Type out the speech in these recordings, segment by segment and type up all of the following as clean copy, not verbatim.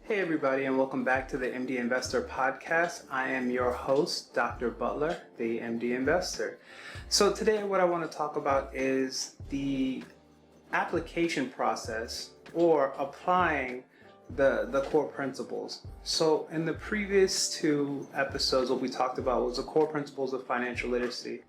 Hey everybody, and welcome back to the MD Investor Podcast. I am your host, Dr. Butler, the MD Investor. So today what I want to talk about is the application process or applying the core principles. So in the previous two episodes, what we talked about was the core principles of financial literacy.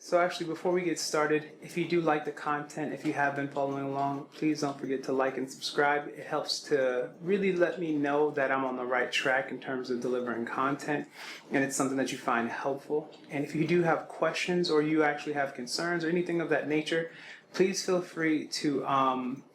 So actually, before we get started, if you do like the content, if you have been following along, please don't forget to like and subscribe. It helps to really let me know that I'm on the right track in terms of delivering content, and it's something that you find helpful. And if you do have questions or you actually have concerns or anything of that nature, please feel free to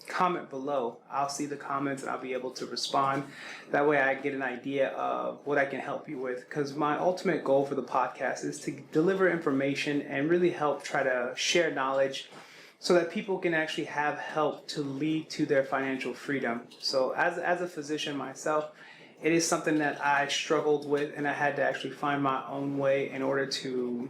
comment below. I'll see the comments and I'll be able to respond. That way I get an idea of what I can help you with, because my ultimate goal for the podcast is to deliver information and really help try to share knowledge so that people can actually have help to lead to their financial freedom. So as a physician myself, it is something that I struggled with, and I had to actually find my own way in order to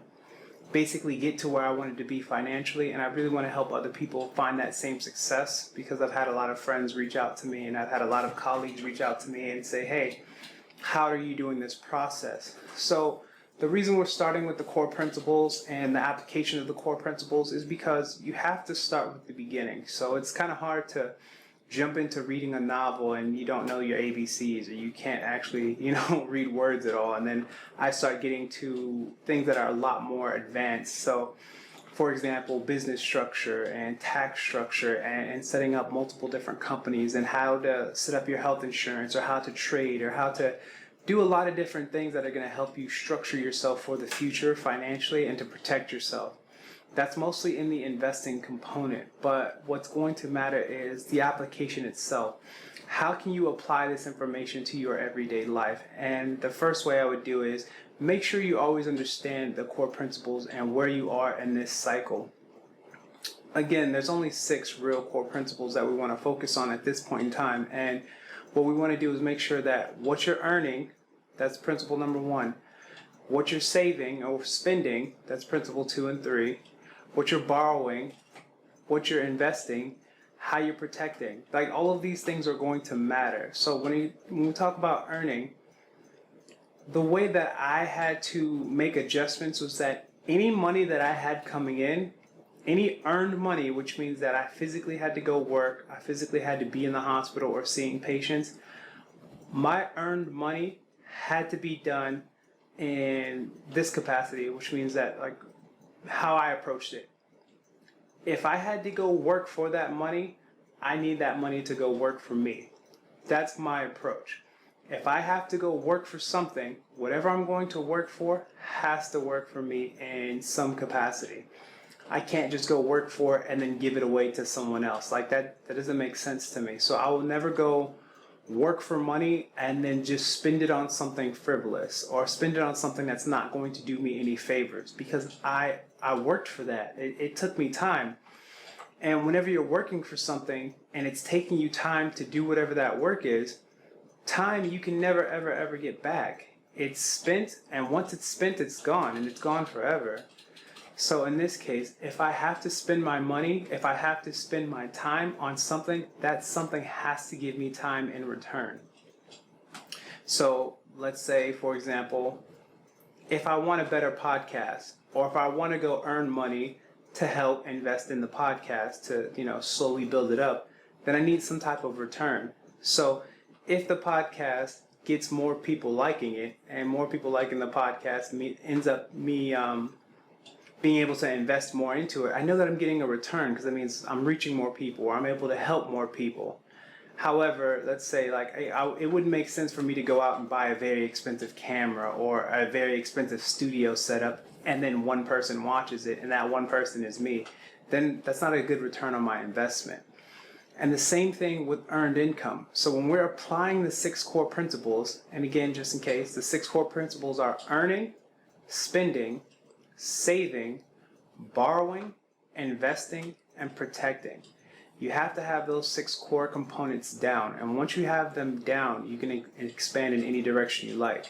basically get to where I wanted to be financially. And I really want to help other people find that same success, because I've had a lot of friends reach out to me and I've had a lot of colleagues reach out to me and say, hey, how are you doing this process? So the reason we're starting with the core principles and the application of the core principles is because you have to start with the beginning. So it's kind of hard to jump into reading a novel and you don't know your ABCs, or you can't actually, read words at all. And then I start getting to things that are a lot more advanced. So, for example, business structure and tax structure and setting up multiple different companies and how to set up your health insurance or how to trade or how to do a lot of different things that are going to help you structure yourself for the future financially and to protect yourself. That's mostly in the investing component, but what's going to matter is the application itself. How can you apply this information to your everyday life? And the first way I would do is make sure you always understand the core principles and where you are in this cycle. Again, there's only 6 real core principles that we want to focus on at this point in time, and what we want to do is make sure that what you're earning, that's principle number 1. What you're saving or spending, that's principle 2 and 3. What you're borrowing, what you're investing, how you're protecting. Like, all of these things are going to matter. So when we talk about earning, the way that I had to make adjustments was that any money that I had coming in, any earned money, which means that I physically had to go work, I physically had to be in the hospital or seeing patients, my earned money had to be done in this capacity, which means that, like, how I approached it. If I had to go work for that money, I need that money to go work for me. That's my approach. If I have to go work for something, whatever I'm going to work for has to work for me in some capacity. I can't just go work for it and then give it away to someone else. Like, that doesn't make sense to me. So I will never go work for money and then just spend it on something frivolous or spend it on something that's not going to do me any favors, because I worked for that. It took me time. And whenever you're working for something and it's taking you time to do whatever that work is, time you can never, ever, ever get back. It's spent, and once it's spent, it's gone, and it's gone forever. So in this case, if I have to spend my money, if I have to spend my time on something, that something has to give me time in return. So let's say, for example, if I want a better podcast, or if I want to go earn money to help invest in the podcast to, slowly build it up, then I need some type of return. So if the podcast gets more people liking it, and more people liking the podcast ends up me being able to invest more into it, I know that I'm getting a return, because that means I'm reaching more people, or I'm able to help more people. However, let's say, like, it wouldn't make sense for me to go out and buy a very expensive camera or a very expensive studio setup, and then one person watches it, and that one person is me. Then that's not a good return on my investment. And the same thing with earned income. So when we're applying the 6 core principles, and again, just in case, the 6 core principles are earning, spending, saving, borrowing, investing, and protecting. You have to have those 6 core components down. And once you have them down, you can expand in any direction you like.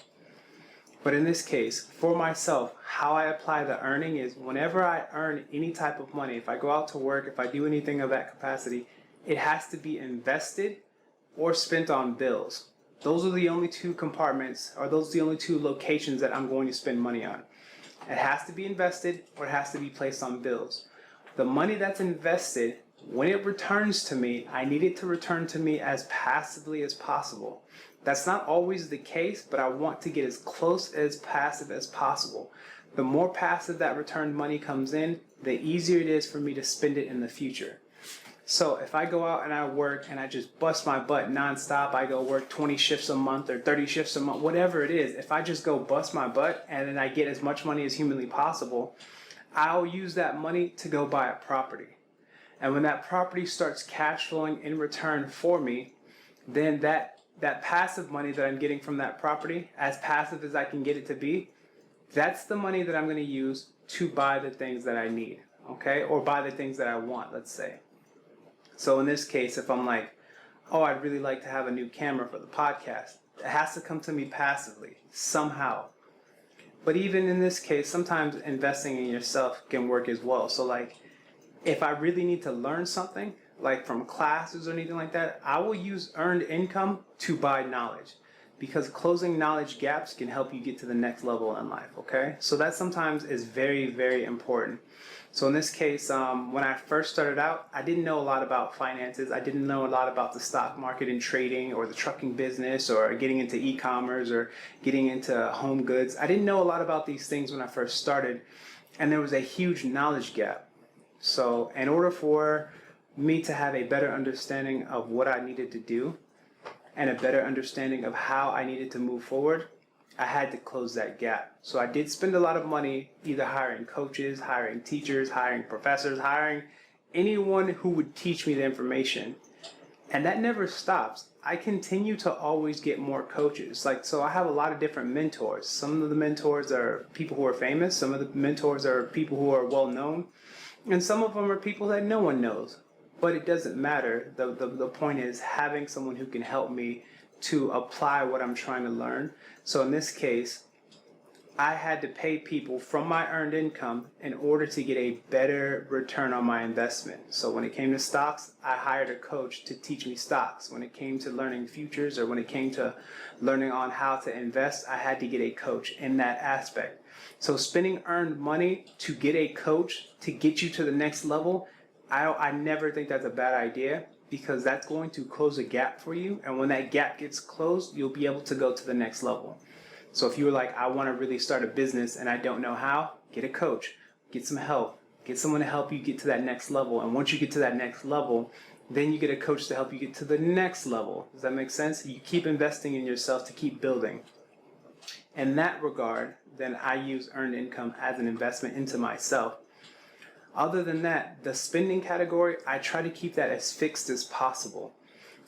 But in this case, for myself, how I apply the earning is whenever I earn any type of money, if I go out to work, if I do anything of that capacity, it has to be invested or spent on bills. Those are the only two compartments, or those are the only two locations that I'm going to spend money on. It has to be invested or it has to be placed on bills. The money that's invested, when it returns to me, I need it to return to me as passively as possible. That's not always the case, but I want to get as close as passive as possible. The more passive that returned money comes in, the easier it is for me to spend it in the future. So if I go out and I work and I just bust my butt nonstop, I go work 20 shifts a month or 30 shifts a month, whatever it is, if I just go bust my butt and then I get as much money as humanly possible, I'll use that money to go buy a property. And when that property starts cash flowing in return for me, then that passive money that I'm getting from that property, as passive as I can get it to be, that's the money that I'm going to use to buy the things that I need, okay? Or buy the things that I want, let's say. So in this case, if I'm like, oh, I'd really like to have a new camera for the podcast, it has to come to me passively, somehow. But even in this case, sometimes investing in yourself can work as well. So like, if I really need to learn something, like from classes or anything like that, I will use earned income to buy knowledge, because closing knowledge gaps can help you get to the next level in life, okay? So that sometimes is very, very important. So in this case, when I first started out, I didn't know a lot about finances. I didn't know a lot about the stock market and trading or the trucking business or getting into e-commerce or getting into home goods. I didn't know a lot about these things when I first started, and there was a huge knowledge gap. So in order for me to have a better understanding of what I needed to do and a better understanding of how I needed to move forward, I had to close that gap. So I did spend a lot of money either hiring coaches, hiring teachers, hiring professors, hiring anyone who would teach me the information. And that never stops. I continue to always get more coaches. So I have a lot of different mentors. Some of the mentors are people who are famous. Some of the mentors are people who are well known. And some of them are people that no one knows. But it doesn't matter. The point is having someone who can help me to apply what I'm trying to learn. So in this case, I had to pay people from my earned income in order to get a better return on my investment. So when it came to stocks, I hired a coach to teach me stocks. When it came to learning futures, or when it came to learning on how to invest, I had to get a coach in that aspect. So spending earned money to get a coach to get you to the next level, I never think that's a bad idea, because that's going to close a gap for you. And when that gap gets closed, you'll be able to go to the next level. So if you were like, I want to really start a business and I don't know how, get a coach, get some help, get someone to help you get to that next level. And once you get to that next level, then you get a coach to help you get to the next level. Does that make sense? You keep investing in yourself to keep building. In that regard, then I use earned income as an investment into myself. Other than that, the spending category, I try to keep that as fixed as possible.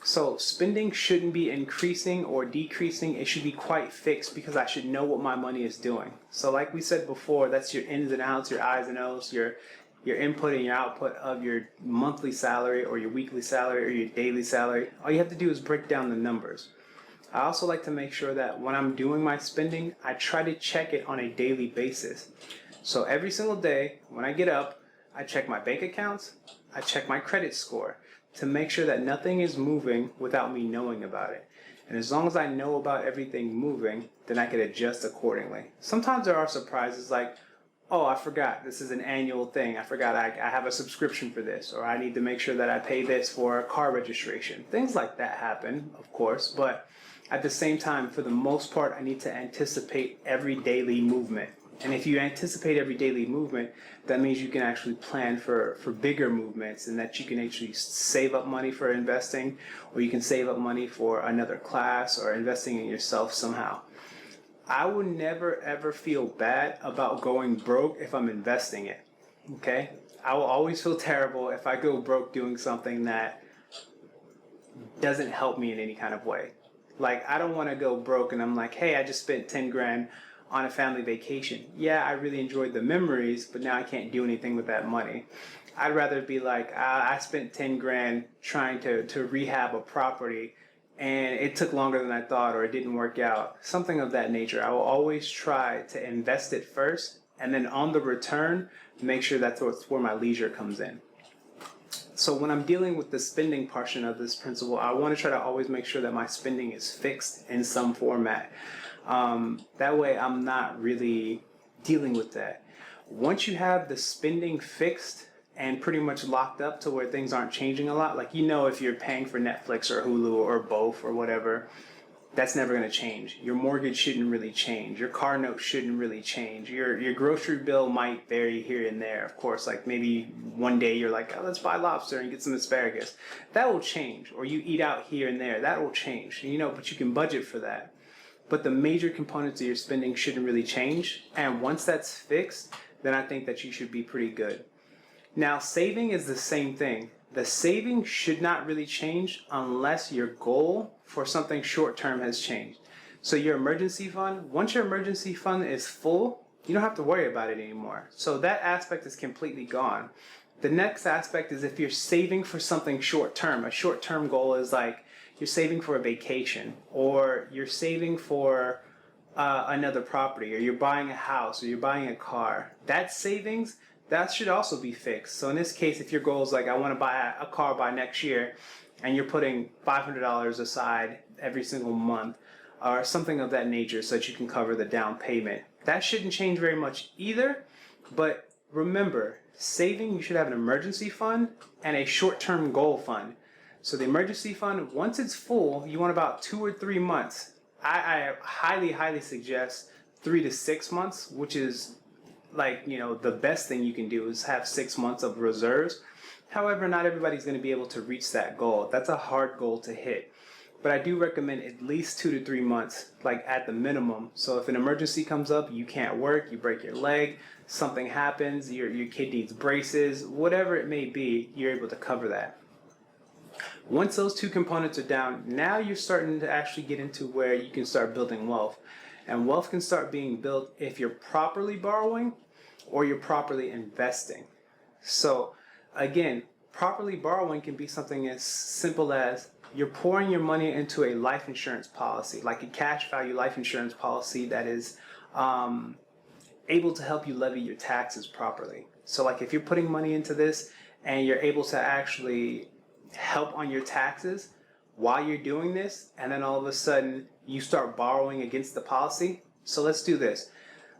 So spending shouldn't be increasing or decreasing. It should be quite fixed, because I should know what my money is doing. So like we said before, that's your ins and outs, your I's and O's, your input and your output of your monthly salary or your weekly salary or your daily salary. All you have to do is break down the numbers. I also like to make sure that when I'm doing my spending, I try to check it on a daily basis. So every single day when I get up, I check my bank accounts, I check my credit score to make sure that nothing is moving without me knowing about it. And as long as I know about everything moving, then I can adjust accordingly. Sometimes there are surprises like, oh, I forgot this is an annual thing. I forgot I have a subscription for this, or I need to make sure that I pay this for a car registration. Things like that happen, of course, but at the same time, for the most part, I need to anticipate every daily movement. And if you anticipate every daily movement, that means you can actually plan for bigger movements, and that you can actually save up money for investing, or you can save up money for another class or investing in yourself somehow. I would never ever feel bad about going broke if I'm investing it, okay? I will always feel terrible if I go broke doing something that doesn't help me in any kind of way. Like, I don't want to go broke and I'm like, hey, I just spent 10 grand on a family vacation. Yeah, I really enjoyed the memories, but now I can't do anything with that money. I'd rather be like, I spent 10 grand trying to rehab a property, and it took longer than I thought, or it didn't work out, something of that nature. I will always try to invest it first, and then on the return, make sure that's where my leisure comes in. So when I'm dealing with the spending portion of this principle, I want to try to always make sure that my spending is fixed in some format. That way I'm not really dealing with that. Once you have the spending fixed and pretty much locked up to where things aren't changing a lot, like, you know, if you're paying for Netflix or Hulu or both or whatever, that's never going to change. Your mortgage shouldn't really change. Your car note shouldn't really change. Your grocery bill might vary here and there. Of course, like maybe one day you're like, oh, let's buy lobster and get some asparagus. That will change. Or you eat out here and there. That will change. You know, but you can budget for that. But the major components of your spending shouldn't really change. And once that's fixed, then I think that you should be pretty good. Now, saving is the same thing. The saving should not really change unless your goal for something short term has changed. So your emergency fund, once your emergency fund is full, you don't have to worry about it anymore. So that aspect is completely gone. The next aspect is if you're saving for something short term. A short term goal is like you're saving for a vacation, or you're saving for another property, or you're buying a house, or you're buying a car. That savings, that should also be fixed. So in this case, if your goal is like, I want to buy a car by next year, and you're putting $500 aside every single month, or something of that nature, so that you can cover the down payment, that shouldn't change very much either. But remember, saving, you should have an emergency fund and a short-term goal fund. So the emergency fund, once it's full, you want about 2 or 3 months. I highly suggest 3 to 6 months, which is like, you know, the best thing you can do is have 6 months of reserves. However, not everybody's going to be able to reach that goal. That's a hard goal to hit. But I do recommend at least 2 to 3 months, like at the minimum. So if an emergency comes up, you can't work, you break your leg, something happens, your kid needs braces, whatever it may be, you're able to cover that. Once those two components are down, now you're starting to actually get into where you can start building wealth. And wealth can start being built if you're properly borrowing or you're properly investing. So again, properly borrowing can be something as simple as you're pouring your money into a life insurance policy, like a cash value life insurance policy that is able to help you levy your taxes properly. So like if you're putting money into this and you're able to actually help on your taxes while you're doing this, and then all of a sudden you start borrowing against the policy. So let's do this.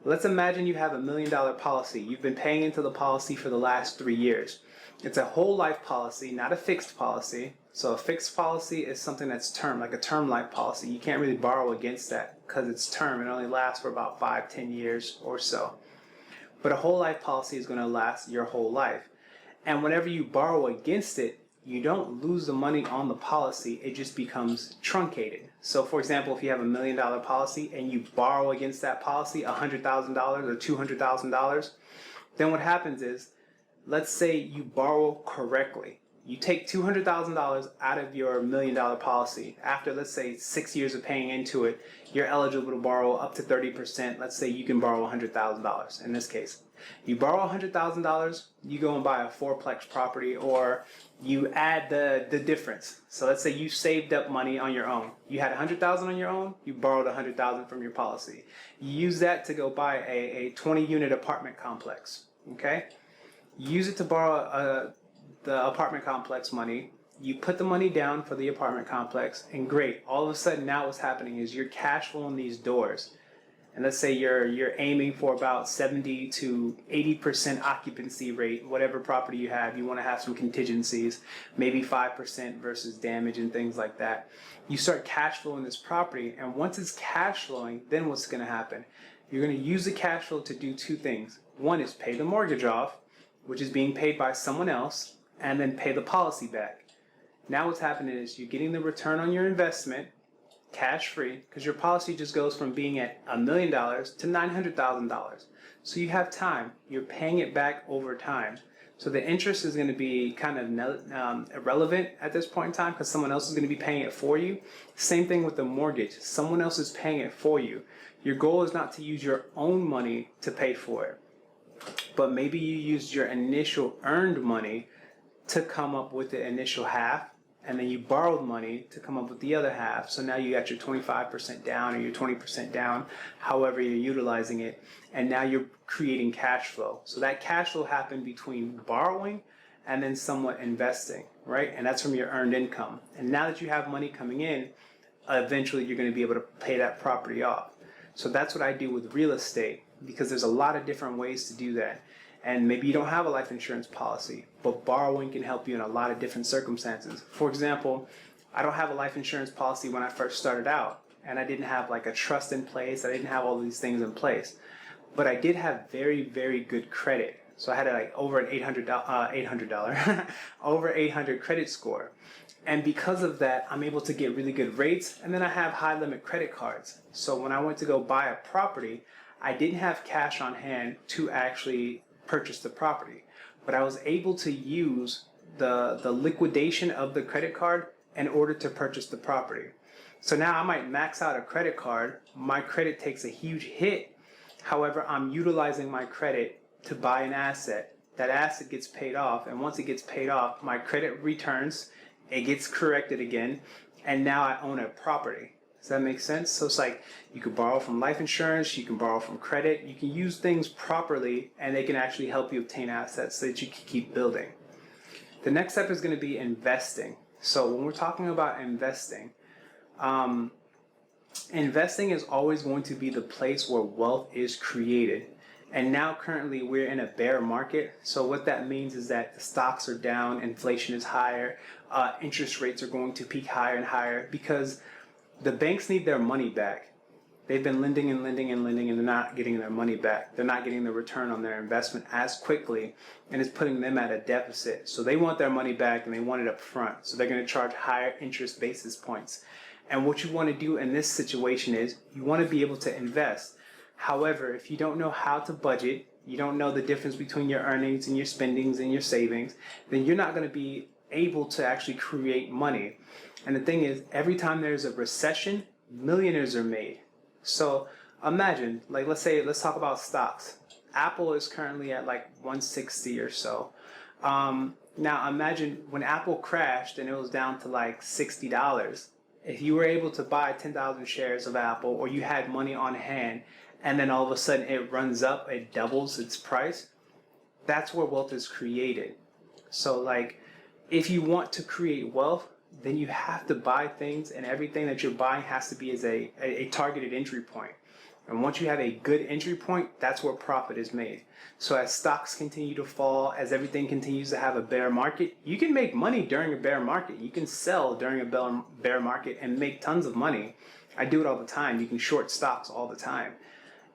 Let's imagine you have $1 million policy. You've been paying into the policy for the last 3 years. It's a whole life policy, not a fixed policy. So a fixed policy is something that's term, like a term life policy. You can't really borrow against that because it's term. It only lasts for about 5-10 years or so. But a whole life policy is going to last your whole life. And whenever you borrow against it, you don't lose the money on the policy, it just becomes truncated. So for example, if you have $1 million policy and you borrow against that policy $100,000 or $200,000, then what happens is, let's say you borrow correctly. You take $200,000 out of your $1 million policy. After, let's say, 6 years of paying into it, you're eligible to borrow up to 30%. Let's say you can borrow $100,000 in this case. You borrow $100,000, you go and buy a fourplex property, or you add the difference. So let's say you saved up money on your own. You had $100,000 on your own, you borrowed $100,000 from your policy. You use that to go buy a 20-unit apartment complex, okay? You use it to borrow the apartment complex money. You put the money down for the apartment complex, and great. All of a sudden now what's happening is you're cash flowing these doors. And let's say you're aiming for about 70 to 80% occupancy rate, whatever property you have. You want to have some contingencies, maybe 5% versus damage and things like that. You start cash flowing this property, and once it's cash flowing, then what's going to happen? You're going to use the cash flow to do two things. One is pay the mortgage off, which is being paid by someone else, and then pay the policy back. Now what's happening is you're getting the return on your investment cash free, because your policy just goes from being at $1 million to $900,000. So you have time. You're paying it back over time. So the interest is going to be kind of irrelevant at this point in time because someone else is going to be paying it for you. Same thing with the mortgage. Someone else is paying it for you. Your goal is not to use your own money to pay for it, but maybe you used your initial earned money to come up with the initial half, and then you borrowed money to come up with the other half. So now you got your 25% down or your 20% down, however you're utilizing it, and now you're creating cash flow. So that cash flow happened between borrowing and then somewhat investing, right? And that's from your earned income. And now that you have money coming in, eventually you're going to be able to pay that property off. So that's what I do with real estate, because there's a lot of different ways to do that. And maybe you don't have a life insurance policy, but borrowing can help you in a lot of different circumstances. For example, I don't have a life insurance policy when I first started out, and I didn't have like a trust in place. I didn't have all these things in place, but I did have very, very good credit. So I had like over an $800 over 800 credit score. And because of that, I'm able to get really good rates. And then I have high limit credit cards. So when I went to go buy a property, I didn't have cash on hand to actually purchase the property, but I was able to use the liquidation of the credit card in order to purchase the property. So now I might max out a credit card. My credit takes a huge hit. However, I'm utilizing my credit to buy an asset. That asset gets paid off, and once it gets paid off, my credit returns, it gets corrected again, and now I own a property. Does that make sense? So it's like you can borrow from life insurance, you can borrow from credit, you can use things properly, and they can actually help you obtain assets so that you can keep building. The next step is going to be investing. So when we're talking about investing, investing is always going to be the place where wealth is created. And now currently we're in a bear market. So what that means is that the stocks are down, inflation is higher, interest rates are going to peak higher and higher because the banks need their money back. They've been lending and lending and lending, and they're not getting their money back. They're not getting the return on their investment as quickly, and it's putting them at a deficit. So they want their money back, and they want it up front. So they're going to charge higher interest basis points. And what you want to do in this situation is you want to be able to invest. However, if you don't know how to budget, you don't know the difference between your earnings and your spendings and your savings, then you're not going to be able to actually create money. And the thing is, every time there's a recession, millionaires are made. So imagine, like let's talk about stocks. Apple is currently at like 160 or so. Now imagine when Apple crashed and it was down to like $60. If you were able to buy 10,000 shares of Apple, or you had money on hand, and then all of a sudden it runs up, it doubles its price, that's where wealth is created. So like, if you want to create wealth, then you have to buy things, and everything that you're buying has to be as a targeted entry point. And once you have a good entry point, that's where profit is made. So as stocks continue to fall, as everything continues to have a bear market, you can make money during a bear market. You can sell during a bear market and make tons of money. I do it all the time. You can short stocks all the time.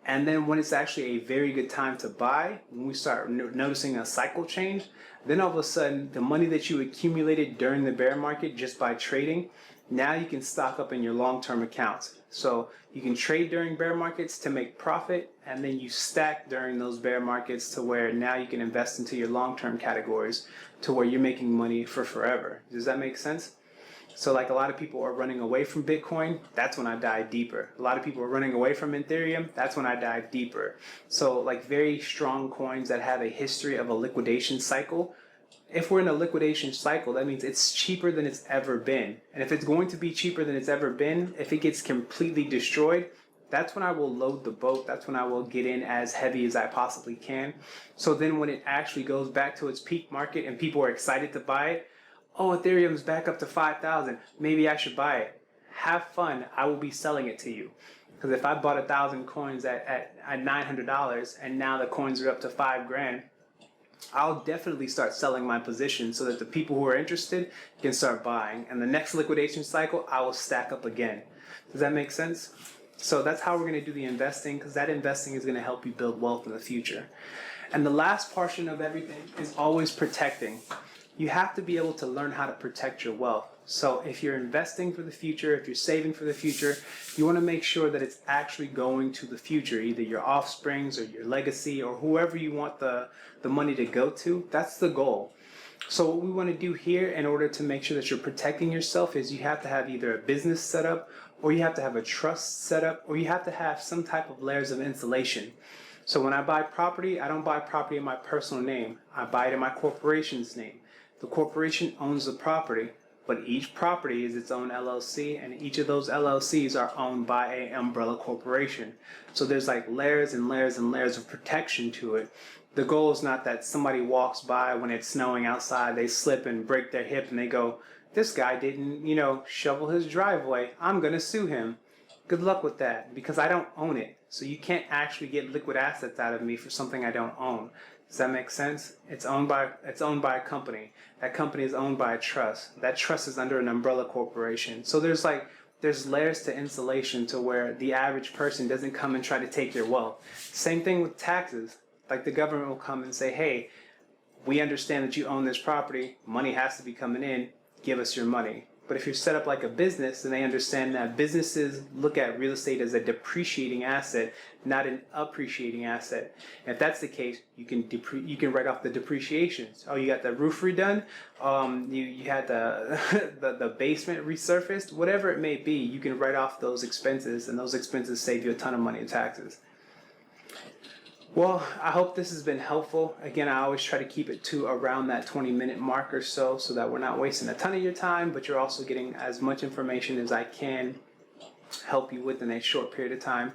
And then when it's actually a very good time to buy, when we start noticing a cycle change, then all of a sudden the money that you accumulated during the bear market just by trading, now you can stock up in your long-term accounts. So you can trade during bear markets to make profit, and then you stack during those bear markets to where now you can invest into your long-term categories to where you're making money for forever. Does that make sense? So like a lot of people are running away from Bitcoin, that's when I dive deeper. A lot of people are running away from Ethereum, that's when I dive deeper. So like very strong coins that have a history of a liquidation cycle. If we're in a liquidation cycle, that means it's cheaper than it's ever been. And if it's going to be cheaper than it's ever been, if it gets completely destroyed, that's when I will load the boat. That's when I will get in as heavy as I possibly can. So then when it actually goes back to its peak market and people are excited to buy it, oh, Ethereum's back up to 5,000. Maybe I should buy it. Have fun. I will be selling it to you. Because if I bought 1,000 coins at $900 and now the coins are up to $5,000, I'll definitely start selling my position so that the people who are interested can start buying. And the next liquidation cycle, I will stack up again. Does that make sense? So that's how we're going to do the investing, because that investing is going to help you build wealth in the future. And the last portion of everything is always protecting. You have to be able to learn how to protect your wealth. So if you're investing for the future, if you're saving for the future, you want to make sure that it's actually going to the future, either your offsprings or your legacy or whoever you want the money to go to. That's the goal. So what we want to do here in order to make sure that you're protecting yourself is you have to have either a business set up, or you have to have a trust set up, or you have to have some type of layers of insulation. So when I buy property, I don't buy property in my personal name. I buy it in my corporation's name. The corporation owns the property, but each property is its own LLC, and each of those LLCs are owned by an umbrella corporation. So there's like layers and layers and layers of protection to it. The goal is not that somebody walks by when it's snowing outside, they slip and break their hip and they go, this guy didn't, shovel his driveway, I'm going to sue him. Good luck with that, because I don't own it. So you can't actually get liquid assets out of me for something I don't own. Does that make sense? It's owned by a company. That company is owned by a trust. That trust is under an umbrella corporation. So there's layers to insulation to where the average person doesn't come and try to take your wealth. Same thing with taxes. Like the government will come and say, hey, we understand that you own this property. Money has to be coming in. Give us your money. But if you're set up like a business, then they understand that businesses look at real estate as a depreciating asset, not an appreciating asset. And if that's the case, you can write off the depreciations. Oh, you got the roof redone. You had the basement resurfaced. Whatever it may be, you can write off those expenses, and those expenses save you a ton of money in taxes. Well, I hope this has been helpful. Again, I always try to keep it to around that 20-minute mark or so that we're not wasting a ton of your time, but you're also getting as much information as I can help you with in a short period of time.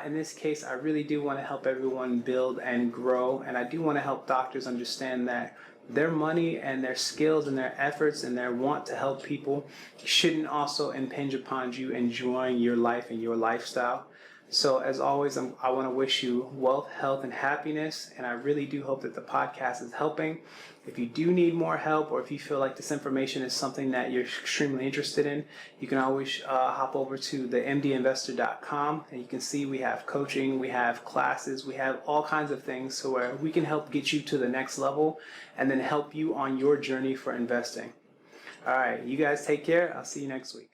In this case, I really do want to help everyone build and grow, and I do want to help doctors understand that their money and their skills and their efforts and their want to help people shouldn't also impinge upon you enjoying your life and your lifestyle. So as always, I want to wish you wealth, health, and happiness, and I really do hope that the podcast is helping. If you do need more help, or if you feel like this information is something that you're extremely interested in, you can always hop over to the mdinvestor.com, and you can see we have coaching, we have classes, we have all kinds of things so where we can help get you to the next level and then help you on your journey for investing. All right, you guys take care. I'll see you next week.